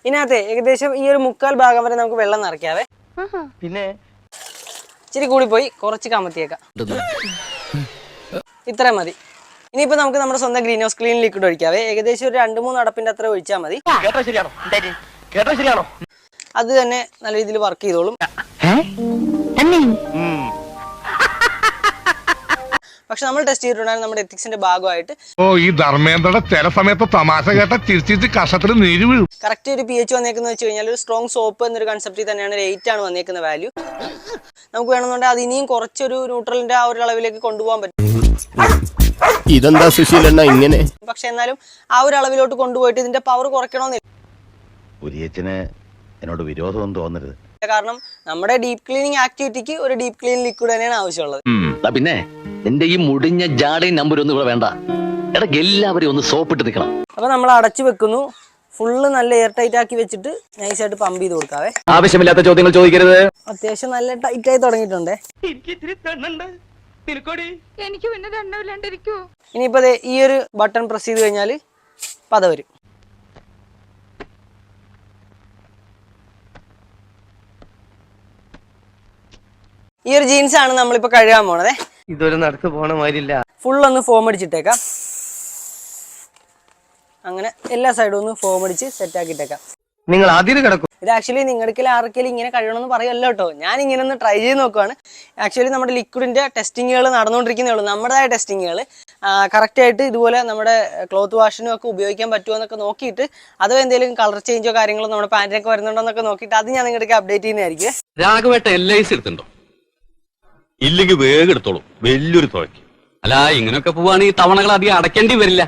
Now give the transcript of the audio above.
ഇതിനകത്ത് ഏകദേശം ഈ ഒരു 3/4 ഭാഗം വരെ നമുക്ക് വെള്ളം നിറയ്ക്കാവേ. പിന്നെ ഇച്ചിരി കൂടി പോയി കുറച്ച് കമത്തിയേക്കാം. ഇത്രയും മതി. ഇനിയിപ്പോ നമുക്ക് നമ്മുടെ സ്വന്തം ഗ്രീൻ ഹൗസ് ക്ലീൻ ലിക്വിഡ് ഒഴിക്കാവേ. ഏകദേശം ഒരു 2-3 അടപ്പിന്റെ അത്ര ഒഴിച്ചാൽ മതി. ശരിയാണോ? അത് തന്നെ നല്ല രീതിയിൽ വർക്ക് ചെയ്തോളും. പക്ഷെ നമ്മൾ ടെസ്റ്റ് ചെയ്തിട്ടുണ്ടായിരുന്നു നമ്മുടെ എത്തിക്സിന്റെ ഭാഗമായിട്ട്. ഈ ധർമ്മേന്ദ്രയുടെ ചില സമയത്ത് തമാശ കേട്ട ചിരിച്ചിട്ട് കഷത്തിൽ നീര് വീഴും. കറക്റ്റ് ഒരു pH വന്നേക്കുന്നത് വെച്ച് കഴിഞ്ഞാൽ ഒരു സ്ട്രോങ് സോപ്പ് എന്നൊരു കൺസെപ്റ്റിൽ തന്നെയാണ് 8 ആണ് വന്നേക്കുന്ന വാല്യൂ. നമുക്ക് വേണമെന്നുണ്ടെങ്കിൽ അത് ഇനിയും കുറച്ചൊരു ന്യൂട്രലിന്റെ ആ ഒരു അളവിലേക്ക് കൊണ്ടുപോകാൻ പറ്റും. ഇതെന്താ സുശീലണ്ണ ഇങ്ങനെ? പക്ഷെ എന്നാലും ആ ഒരു അളവിലോട്ട് കൊണ്ടുപോയിട്ട് ഇതിന്റെ പവർ കുറയ്ക്കണമെന്നില്ല. എന്നോട് വിരോധമൊന്നും തോന്നരുത്. കാരണം നമ്മുടെ ഡീപ് ക്ലീനിങ് ആക്ടിവിറ്റിക്ക് ഒരു ഡീപ് ക്ലീൻ ലിക്വിഡ് തന്നെയാണ് ആവശ്യമുള്ളത്. പിന്നെ എന്റെ ഈ മുടിഞ്ഞ ജാടയും നമ്പർ ഒന്നും ഇവിടെ വേണ്ട. ഇടയ്ക്ക് എല്ലാവരും ഒന്ന് സോപ്പിട്ട് നിൽക്കണം. അപ്പൊ നമ്മൾ അടച്ചു വെക്കുന്നു. ഫുള്ള് നല്ല എയർ ടൈറ്റ് ആക്കി വെച്ചിട്ട് നൈസായിട്ട് പമ്പ് ചെയ്ത് കൊടുക്കാവേ. ആവശ്യമില്ലാത്ത ചോദ്യങ്ങൾ ചോദിക്കരുത്. അത്യാവശ്യം നല്ല ടൈറ്റ് ആയി തുടങ്ങിയിട്ടുണ്ടേ. എനിക്ക് പിന്നെ ദണ്ണമില്ലാണ്ടിരിക്കോ? ഇനിയിപ്പോ ഈ ഒരു ബട്ടൺ പ്രസ് ചെയ്ത് കഴിഞ്ഞാല് പത വരും. ഈ ഒരു ജീൻസ് ആണ് നമ്മളിപ്പോ കഴുകാൻ പോണതേ. ഇതൊരു നടക്ക് പോണ മാതിരില്ല. ഫുള്ളൊന്ന് ഫോം അടിച്ചിട്ടേക്കാം. അങ്ങനെ എല്ലാ സൈഡും ഒന്ന് ഫോം അടിച്ച് സെറ്റ് ആക്കിയിട്ടേക്കാം. നിങ്ങൾ അതിര് കിടക്കും. ഇത് ആക്ച്വലി നിങ്ങൾക്ക് ആർക്കെങ്കിലും ഇങ്ങനെ കഴിയണമെന്ന് പറയല്ലോ കേട്ടോ. ഞാൻ ഇങ്ങനെ ഒന്ന് ട്രൈ ചെയ്ത് നോക്കുവാണ്. ആക്ച്വലി നമ്മുടെ ലിക്വിഡിന്റെ ടെസ്റ്റിങ്ങുകൾ നടന്നുകൊണ്ടിരിക്കുന്നേ ഉള്ളൂ. നമ്മുടേതായ ടെസ്റ്റിങ്ങുകൾ കറക്റ്റായിട്ട് ഇതുപോലെ നമ്മുടെ ക്ലോത്ത് വാഷിനും ഒക്കെ ഉപയോഗിക്കാൻ പറ്റുമോ എന്നൊക്കെ നോക്കിയിട്ട് അതോ എന്തെങ്കിലും കളർ ചേഞ്ചോ കാര്യങ്ങളോ നമ്മുടെ പാൻറ്റിനൊക്കെ വരുന്നുണ്ടോ എന്നൊക്കെ നോക്കിയിട്ട് അത് ഞാൻ നിങ്ങൾക്ക് അപ്ഡേറ്റ് ചെയ്യുന്നതായിരിക്കും. രാഘവേട്ട LIC എടുത്തുണ്ടോ? ഇല്ലെങ്കിൽ വേഗം എടുത്തോളൂ, വലിയൊരു തുകയ്ക്ക്. അല്ല, ഇങ്ങനെയൊക്കെ പോവാണെങ്കിൽ തവണകൾ അധികം അടയ്ക്കേണ്ടി വരില്ല.